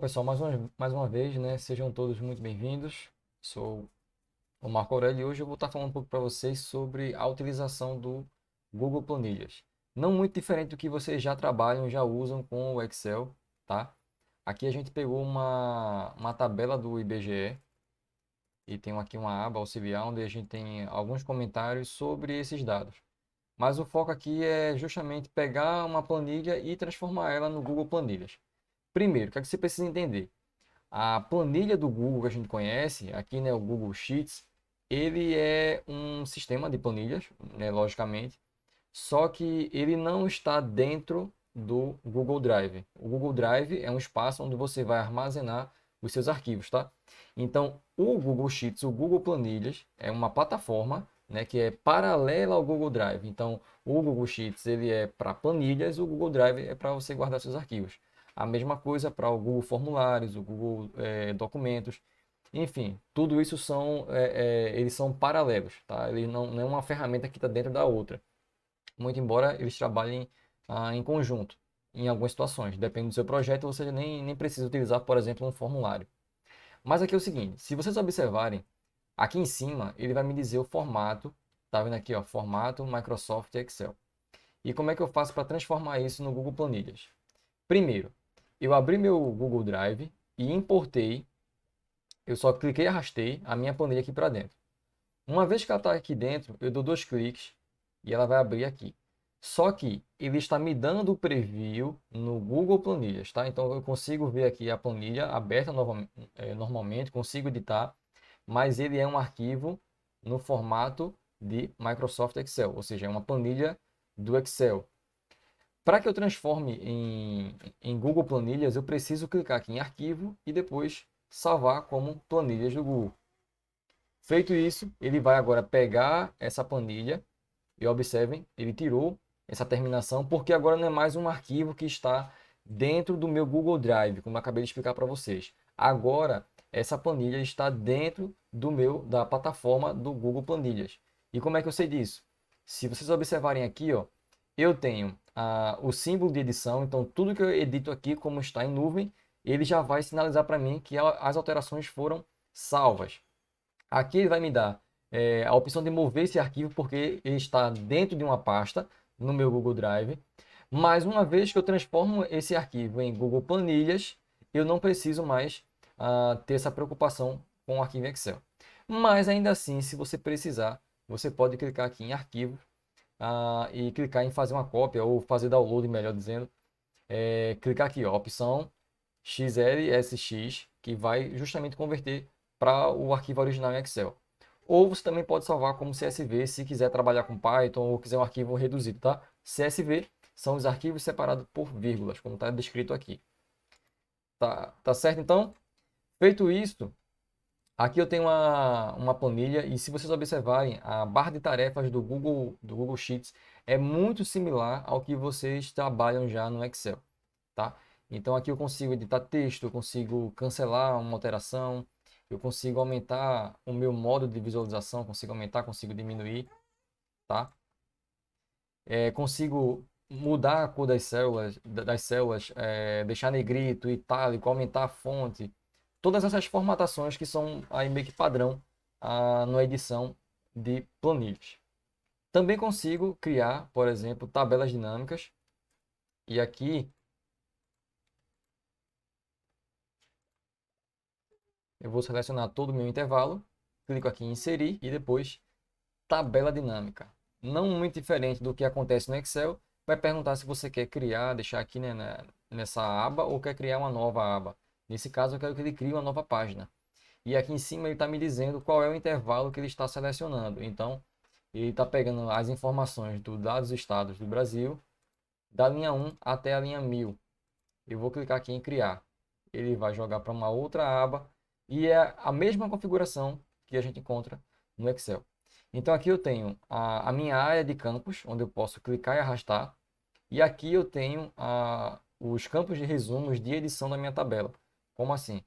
Pessoal, mais uma vez, né? Sejam todos muito bem-vindos. Sou o Marco Aurélio e hoje eu vou estar falando um pouco para vocês sobre a utilização do Google Planilhas. Não muito diferente do que vocês já trabalham, já usam com o Excel, tá? Aqui a gente pegou uma tabela do IBGE e tem aqui uma aba auxiliar onde a gente tem alguns comentários sobre esses dados. Mas o foco aqui é justamente pegar uma planilha e transformar ela no Google Planilhas. Primeiro, o que é que você precisa entender? A planilha do Google que a gente conhece, aqui, né, o Google Sheets, ele é um sistema de planilhas, né, logicamente, só que ele não está dentro do Google Drive. O Google Drive é um espaço onde você vai armazenar os seus arquivos, tá? Então, o Google Sheets, o Google Planilhas, é uma plataforma, né, que é paralela ao Google Drive. Então, o Google Sheets ele é para planilhas, o Google Drive é para você guardar seus arquivos. A mesma coisa para o Google Formulários, o Google Documentos. Enfim, tudo isso eles são paralelos, tá? Ele não é uma ferramenta que está dentro da outra, muito embora eles trabalhem em conjunto em algumas situações. Depende do seu projeto, você nem precisa utilizar, por exemplo, um formulário. Mas aqui é o seguinte, se vocês observarem, aqui em cima ele vai me dizer o formato, tá vendo aqui, ó, formato Microsoft Excel. E como é que eu faço para transformar isso no Google Planilhas? Primeiro, eu abri meu Google Drive e importei, eu só cliquei e arrastei a minha planilha aqui para dentro. Uma vez que ela está aqui dentro, eu dou dois cliques e ela vai abrir aqui. Só que ele está me dando o preview no Google Planilhas, tá? Então eu consigo ver aqui a planilha aberta normalmente, consigo editar, mas ele é um arquivo no formato de Microsoft Excel, ou seja, é uma planilha do Excel. Para que eu transforme em Google Planilhas, eu preciso clicar aqui em arquivo e depois salvar como planilhas do Google. Feito isso, ele vai agora pegar essa planilha e observem, ele tirou essa terminação porque agora não é mais um arquivo que está dentro do meu Google Drive, como eu acabei de explicar para vocês. Agora, essa planilha está dentro da plataforma do Google Planilhas. E como é que eu sei disso? Se vocês observarem aqui, ó, eu tenho o símbolo de edição, então tudo que eu edito aqui, como está em nuvem, ele já vai sinalizar para mim que as alterações foram salvas. Aqui ele vai me dar a opção de mover esse arquivo porque ele está dentro de uma pasta no meu Google Drive. Mas uma vez que eu transformo esse arquivo em Google Planilhas, eu não preciso mais ter essa preocupação com o arquivo Excel. Mas ainda assim, se você precisar, você pode clicar aqui em arquivo e clicar em fazer uma cópia ou fazer download, melhor dizendo. Clicar aqui, ó, opção XLSX, que vai justamente converter para o arquivo original em Excel. Ou você também pode salvar como CSV se quiser trabalhar com Python ou quiser um arquivo reduzido, tá? CSV são os arquivos separados por vírgulas, como está descrito aqui. Tá certo então? Feito isso, aqui eu tenho uma planilha e se vocês observarem, a barra de tarefas do Google Sheets é muito similar ao que vocês trabalham já no Excel, tá? Então aqui eu consigo editar texto, eu consigo cancelar uma alteração, eu consigo aumentar o meu modo de visualização, consigo aumentar, consigo diminuir, tá? Consigo mudar a cor das células, deixar negrito, itálico, aumentar a fonte, todas essas formatações que são aí meio que padrão na edição de planilhas. Também consigo criar, por exemplo, tabelas dinâmicas e aqui eu vou selecionar todo o meu intervalo, clico aqui em inserir e depois tabela dinâmica. Não muito diferente do que acontece no Excel, vai perguntar se você quer criar, deixar aqui, né, nessa aba ou quer criar uma nova aba. Nesse caso, eu quero que ele crie uma nova página. E aqui em cima ele está me dizendo qual é o intervalo que ele está selecionando. Então, ele está pegando as informações dos dados estados do Brasil, da linha 1 até a linha 1000. Eu vou clicar aqui em criar. Ele vai jogar para uma outra aba e é a mesma configuração que a gente encontra no Excel. Então aqui eu tenho a minha área de campos, onde eu posso clicar e arrastar. E aqui eu tenho os campos de resumos de edição da minha tabela. Como assim?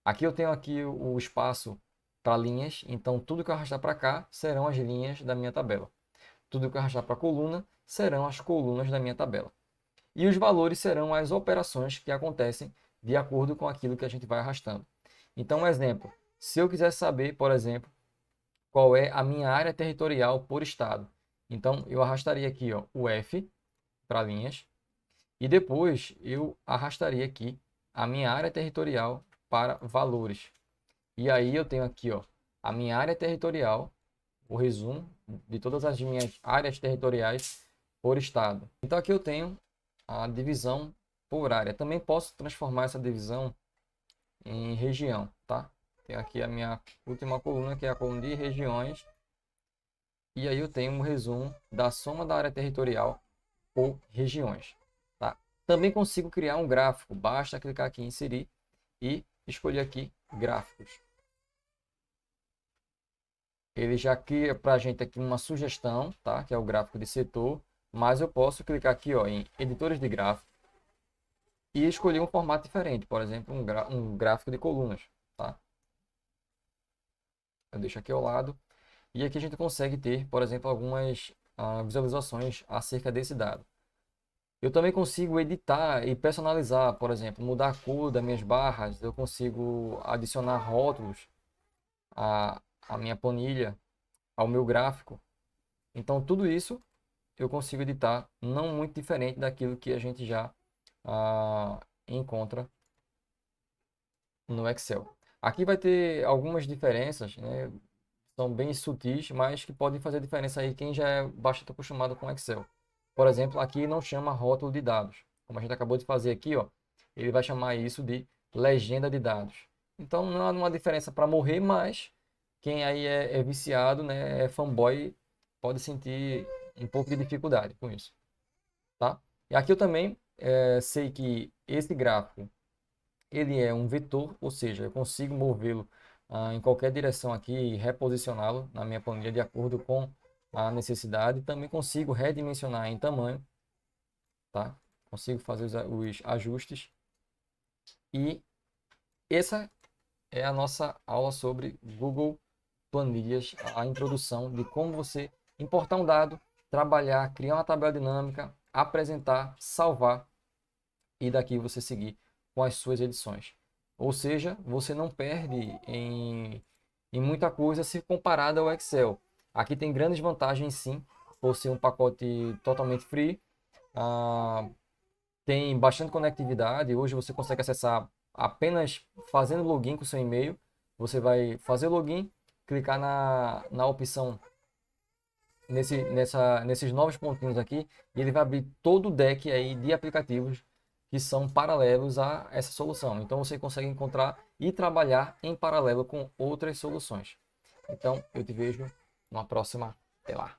Aqui eu tenho aqui o espaço para linhas, então tudo que eu arrastar para cá serão as linhas da minha tabela. Tudo que eu arrastar para coluna serão as colunas da minha tabela. E os valores serão as operações que acontecem de acordo com aquilo que a gente vai arrastando. Então, um exemplo, se eu quiser saber, por exemplo, qual é a minha área territorial por estado, então eu arrastaria aqui, ó, o F para linhas e depois eu arrastaria aqui a minha área territorial para valores. E aí eu tenho aqui, ó, a minha área territorial, o resumo de todas as minhas áreas territoriais por estado. Então aqui eu tenho a divisão por área. Também posso transformar essa divisão em região, tá? Tem aqui a minha última coluna, que é a coluna de regiões. E aí eu tenho um resumo da soma da área territorial por regiões, tá? Também consigo criar um gráfico. Basta clicar aqui em inserir e escolher aqui gráficos. Ele já cria para a gente aqui uma sugestão, tá? Que é o gráfico de setor. Mas eu posso clicar aqui, ó, em editores de gráfico e escolher um formato diferente, por exemplo, um gráfico de colunas, tá? Eu deixo aqui ao lado. E aqui a gente consegue ter, por exemplo, algumas visualizações acerca desse dado. Eu também consigo editar e personalizar, por exemplo, mudar a cor das minhas barras, eu consigo adicionar rótulos à minha planilha, ao meu gráfico. Então, tudo isso eu consigo editar, não muito diferente daquilo que a gente já encontra no Excel. Aqui vai ter algumas diferenças, né? São bem sutis, mas que podem fazer diferença aí quem já é bastante acostumado com Excel. Por exemplo, aqui não chama rótulo de dados. Como a gente acabou de fazer aqui, ó, ele vai chamar isso de legenda de dados. Então não há uma diferença para morrer, mas quem aí é viciado, né, é fanboy, pode sentir um pouco de dificuldade com isso, tá? E aqui eu também sei que esse gráfico ele é um vetor, ou seja, eu consigo movê-lo em qualquer direção aqui e reposicioná-lo na minha planilha de acordo com a necessidade. Também consigo redimensionar em tamanho, tá? Consigo fazer os ajustes. E essa é a nossa aula sobre Google Planilhas, a introdução de como você importar um dado, trabalhar, criar uma tabela dinâmica, apresentar, salvar e daqui você seguir com as suas edições. Ou seja, você não perde em muita coisa se comparado ao Excel. Aqui tem grandes vantagens sim, por ser um pacote totalmente free. Tem bastante conectividade. Hoje você consegue acessar apenas fazendo login com seu e-mail. Você vai fazer o login, clicar na opção nesses novos pontinhos aqui e ele vai abrir todo o deck aí de aplicativos que são paralelos a essa solução. Então você consegue encontrar e trabalhar em paralelo com outras soluções. Então eu te vejo numa próxima. Até lá.